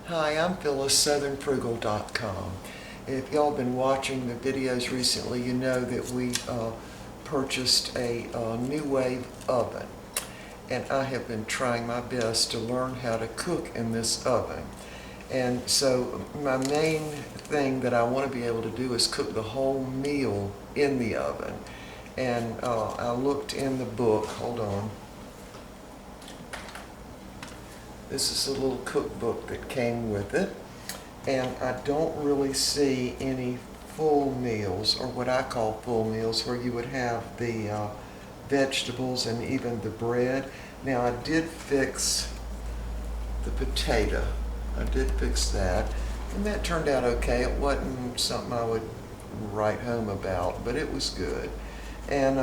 Hi, I'm Phyllis, southernfrugal.com. If y'all been watching the videos recently, you know that we purchased a NuWave oven. And I have been trying my best to learn how to cook in this oven. And so my main thing that I want to be able to do is cook the whole meal in the oven. And I looked in the book, hold on. This is a little cookbook that came with it, and I don't really see any full meals, or what I call full meals, where you would have the vegetables and even the bread. Now I did fix the potato. I did fix that, and that turned out okay. It wasn't something I would write home about, but it was good. And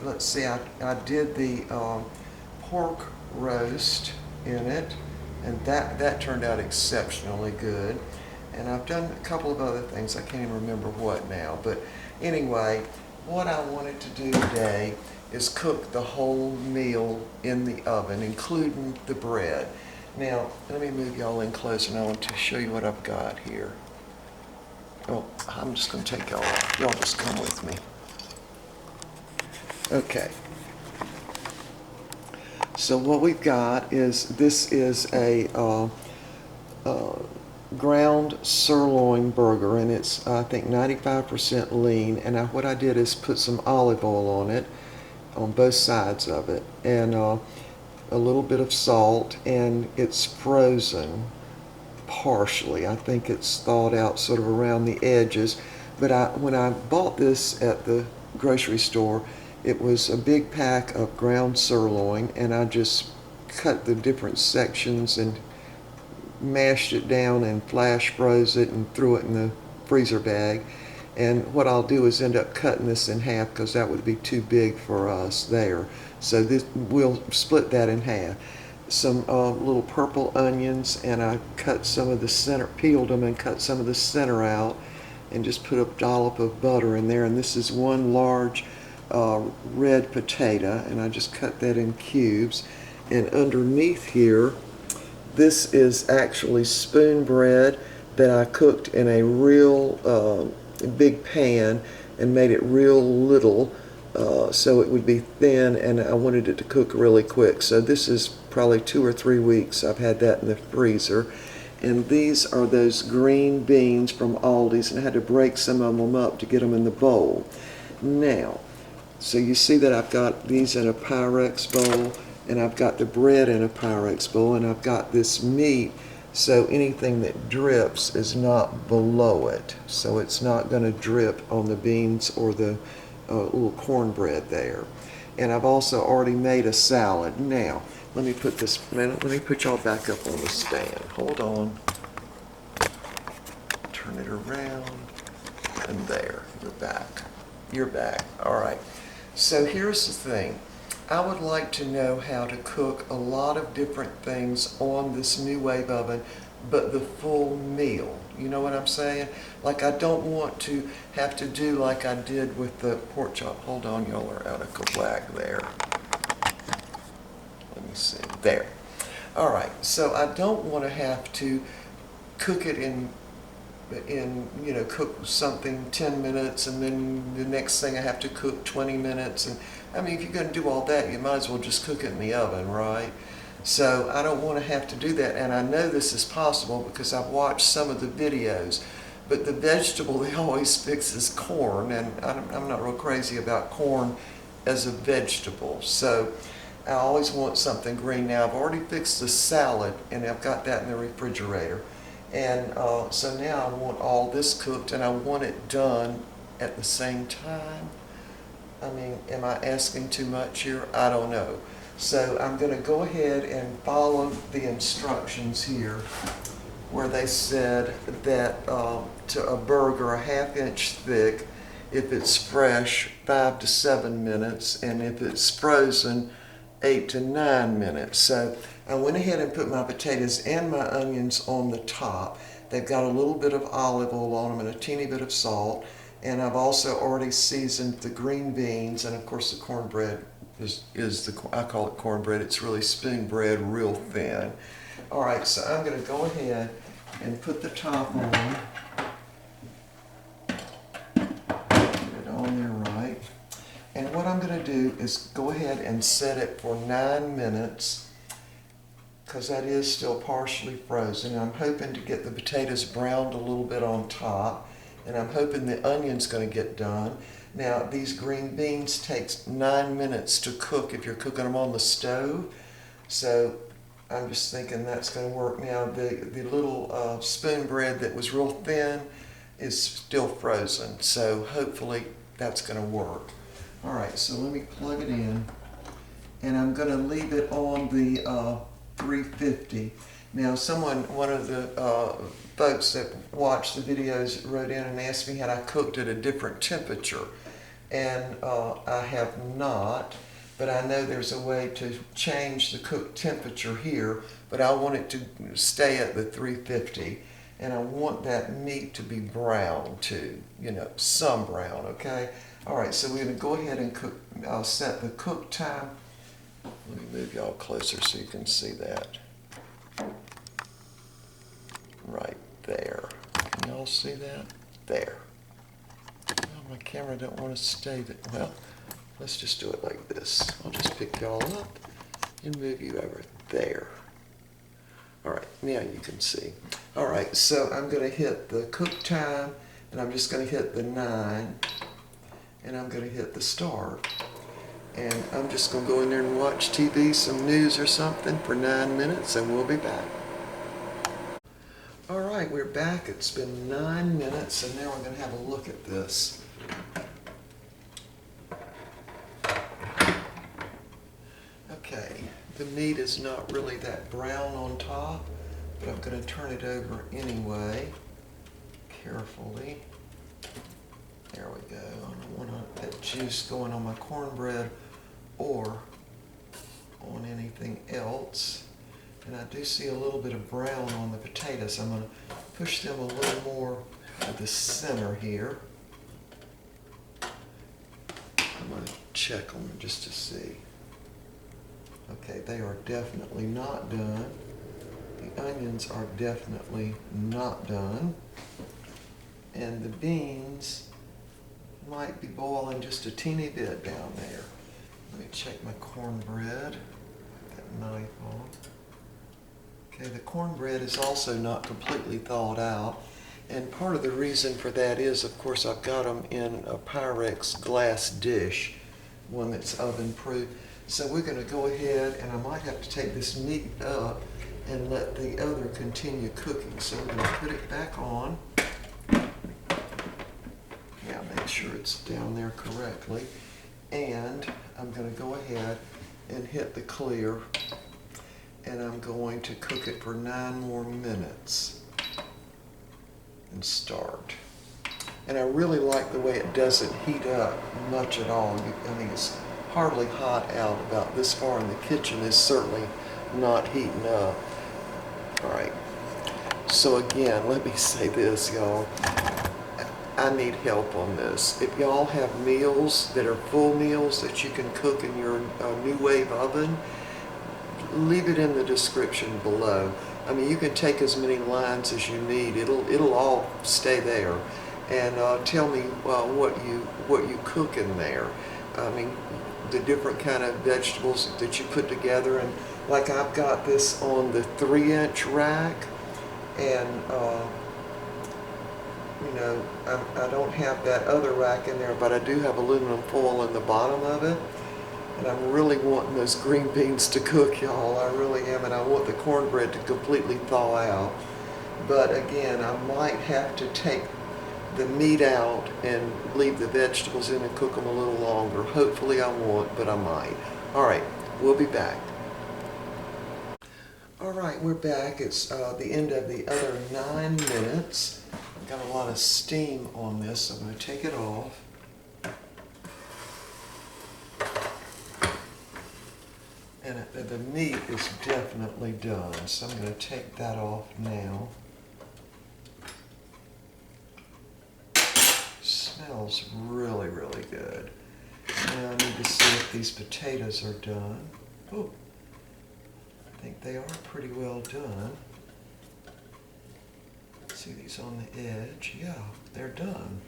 let's see, I did the pork roast in it, and that turned out exceptionally good. And I've done a couple of other things, I can't even remember what now, but anyway, what I wanted to do today is cook the whole meal in the oven, including the bread. Now let me move y'all in closer, and I want to show you what I've got here. Oh, I'm just going to take y'all off. Y'all just come with me. Okay. So what we've got is, this is a ground sirloin burger, and it's, I think, 95% lean. And what I did is put some olive oil on it, on both sides of it, and a little bit of salt, and it's frozen partially. I think it's thawed out sort of around the edges. But when I bought this at the grocery store, it was a big pack of ground sirloin, and I just cut the different sections and mashed it down and flash froze it and threw it in the freezer bag. And what I'll do is end up cutting this in half, because that would be too big for us there. So we'll split that in half. Some little purple onions, and I cut some of the center, peeled them and cut some of the center out, and just put a dollop of butter in there. And this is one large red potato, and I just cut that in cubes. And underneath here, this is actually spoon bread that I cooked in a real big pan and made it real little, so it would be thin, and I wanted it to cook really quick. So this is probably 2 or 3 weeks I've had that in the freezer. And these are those green beans from Aldi's, and I had to break some of them up to get them in the bowl. Now, so you see that I've got these in a Pyrex bowl, and I've got the bread in a Pyrex bowl, and I've got this meat, so anything that drips is not below it. So it's not going to drip on the beans or the little cornbread there. And I've also already made a salad. Now, let me put y'all back up on the stand. Hold on. Turn it around, and there, you're back. You're back. All right. So here's the thing. I would like to know how to cook a lot of different things on this NuWave oven, but the full meal. You know what I'm saying? Like, I don't want to have to do like I did with the pork chop. Hold on, y'all are out of whack there. Let me see. There. All right. So I don't want to have to cook it in cook something 10 minutes, and then the next thing I have to cook 20 minutes. And I mean, if you're going to do all that, you might as well just cook it in the oven, right? So I don't want to have to do that, and I know this is possible because I've watched some of the videos. But the vegetable they always fix is corn, and I'm not real crazy about corn as a vegetable. So I always want something green. Now I've already fixed the salad, and I've got that in the refrigerator. And so now I want all this cooked, and I want it done at the same time. I mean, am I asking too much here? I don't know. So I'm going to go ahead and follow the instructions here, where they said that to a burger, a 1/2 inch thick, if it's fresh, 5 to 7 minutes, and if it's frozen, 8 to 9 minutes. So I went ahead and put my potatoes and my onions on the top. They've got a little bit of olive oil on them and a teeny bit of salt. And I've also already seasoned the green beans, and of course the cornbread I call it cornbread. It's really spoon bread, real thin. All right, so I'm going to go ahead and put the top on. Put it on there right. And what I'm going to do is go ahead and set it for 9 minutes, because that is still partially frozen. I'm hoping to get the potatoes browned a little bit on top, and I'm hoping the onion's going to get done. Now, these green beans takes 9 minutes to cook if you're cooking them on the stove, so I'm just thinking that's going to work. Now, the little spoon bread that was real thin is still frozen, so hopefully that's going to work. All right, so let me plug it in, and I'm going to leave it on the 350. Now, one of the folks that watched the videos wrote in and asked me had I cooked at a different temperature, and I have not, but I know there's a way to change the cook temperature here, but I want it to stay at the 350, and I want that meat to be brown too, you know, some brown, okay? All right, so we're going to go ahead and cook. I'll set the cook time. Let me move y'all closer so you can see that. Right there. Can y'all see that? There. Well, my camera don't want to stay that well. Let's just do it like this. I'll just pick y'all up and move you over there. All right, now you can see. All right, so I'm going to hit the cook time, and I'm just going to hit the 9, and I'm going to hit the start. And I'm just going to go in there and watch TV, some news or something for 9 minutes, and we'll be back. All right, we're back. It's been 9 minutes, and now we're going to have a look at this. Okay, the meat is not really that brown on top, but I'm going to turn it over anyway, carefully. There we go. I don't want that juice going on my cornbread or on anything else. And I do see a little bit of brown on the potatoes. I'm going to push them a little more to the center here. I'm going to check them just to see. Okay, they are definitely not done. The onions are definitely not done. And the beans might be boiling just a teeny bit down there. Let me check my cornbread. That knife on. Okay, the cornbread is also not completely thawed out, and part of the reason for that is, of course, I've got them in a Pyrex glass dish, one that's oven proof. So we're going to go ahead, and I might have to take this meat up and let the other continue cooking. So we're going to put it back on. Yeah, make sure it's down there correctly. And I'm going to go ahead and hit the clear, and I'm going to cook it for 9 more minutes and start. And I really like the way it doesn't heat up much at all. I mean, it's hardly hot out. About this far in the kitchen is certainly not heating up. All right, so again, let me say this, y'all. I need help on this. If y'all have meals that are full meals that you can cook in your NuWave oven, leave it in the description below. I mean, you can take as many lines as you need. It'll all stay there. And tell me what you cook in there. I mean, the different kind of vegetables that you put together. And like I've got this on the 3-inch rack, and you know, I don't have that other rack in there, but I do have aluminum foil in the bottom of it. And I'm really wanting those green beans to cook, y'all. I really am, and I want the cornbread to completely thaw out. But again, I might have to take the meat out and leave the vegetables in and cook them a little longer. Hopefully I won't, but I might. All right, we'll be back. All right, we're back. It's the end of the other 9 minutes. I've got a lot of steam on this, so I'm going to take it off. And the meat is definitely done, so I'm going to take that off now. Smells really, really good. Now I need to see if these potatoes are done. Oh, think they are pretty well done. See these on the edge? Yeah, they're done.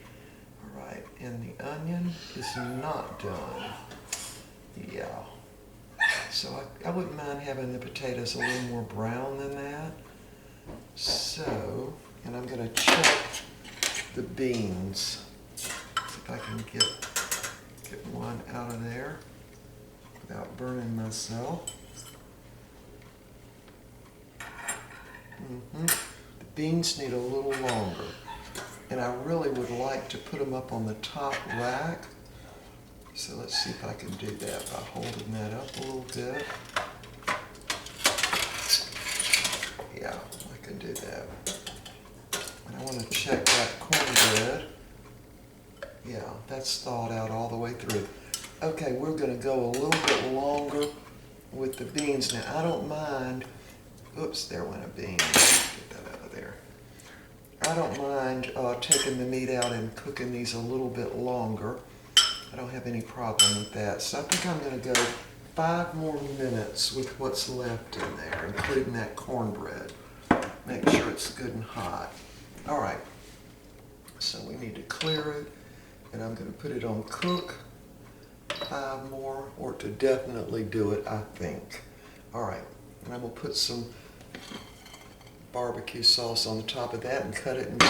All right, and the onion is not done. Yeah. So I wouldn't mind having the potatoes a little more brown than that. So, and I'm going to check the beans. See if I can get one out of there without burning myself. The beans need a little longer. And I really would like to put them up on the top rack. So let's see if I can do that by holding that up a little bit. Yeah, I can do that. And I want to check that cornbread. Yeah, that's thawed out all the way through. Okay, we're going to go a little bit longer with the beans. Now, I don't mind. Oops, there went a bean. Get that out of there. I don't mind taking the meat out and cooking these a little bit longer. I don't have any problem with that. So I think I'm going to go 5 more minutes with what's left in there, including that cornbread. Make sure it's good and hot. All right, so we need to clear it, and I'm going to put it on cook 5 more, or to definitely do it, I think. All right, and I'm going to put some barbecue sauce on the top of that and cut it in 2.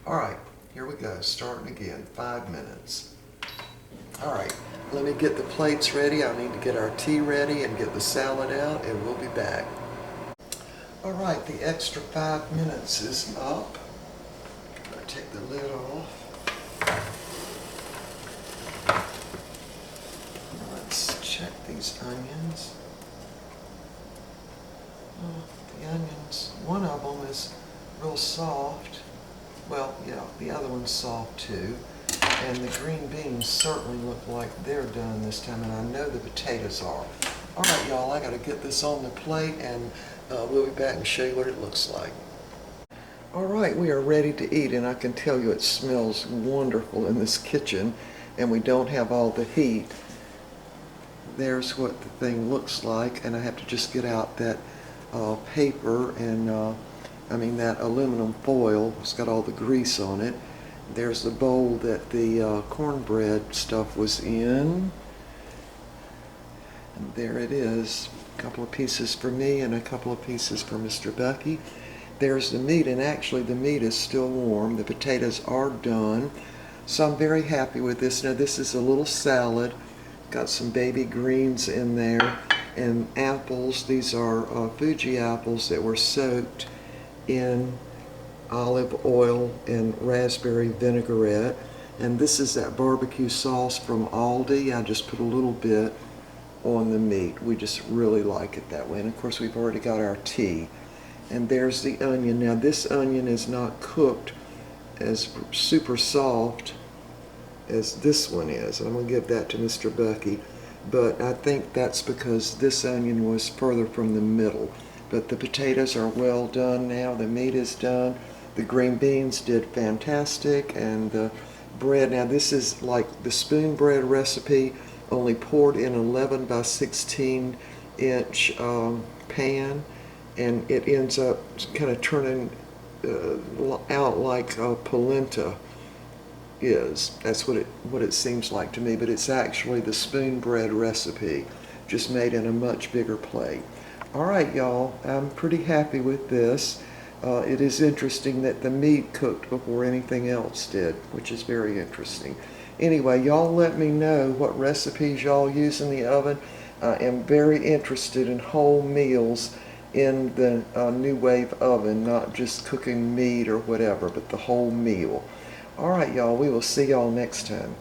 All right, here we go, starting again, 5 minutes. All right, let me get the plates ready. I need to get our tea ready and get the salad out, and we'll be back. All right, the extra 5 minutes is up. I take the lid off. Let's check these onions. The onions, one of them is real soft. Well, yeah, the other one's soft too. And the green beans certainly look like they're done this time, and I know the potatoes are. All right, y'all, I got to get this on the plate, and we'll be back and show you what it looks like. All right, we are ready to eat, and I can tell you it smells wonderful in this kitchen, and we don't have all the heat. There's what the thing looks like, and I have to just get out that paper and that aluminum foil. It's got all the grease on it. There's the bowl that the cornbread stuff was in. And there it is. A couple of pieces for me and a couple of pieces for Mr. Bucky. There's the meat, and actually the meat is still warm. The potatoes are done. So I'm very happy with this. Now this is a little salad. Got some baby greens in there and apples. These are Fuji apples that were soaked in olive oil and raspberry vinaigrette. And this is that barbecue sauce from Aldi. I just put a little bit on the meat. We just really like it that way. And of course we've already got our tea. And there's the onion. Now this onion is not cooked as super soft as this one is. I'm going to give that to Mr. Bucky. But I think that's because this onion was further from the middle. But the potatoes are well done now. The meat is done. The green beans did fantastic, and the bread, now this is like the spoon bread recipe, only poured in 11 by 16 inch pan, and it ends up kind of turning out like polenta is. That's what it seems like to me, but it's actually the spoon bread recipe, just made in a much bigger plate. All right, y'all, I'm pretty happy with this. It is interesting that the meat cooked before anything else did, which is very interesting. Anyway, y'all let me know what recipes y'all use in the oven. I am very interested in whole meals in the NuWave oven, not just cooking meat or whatever, but the whole meal. All right, y'all, we will see y'all next time.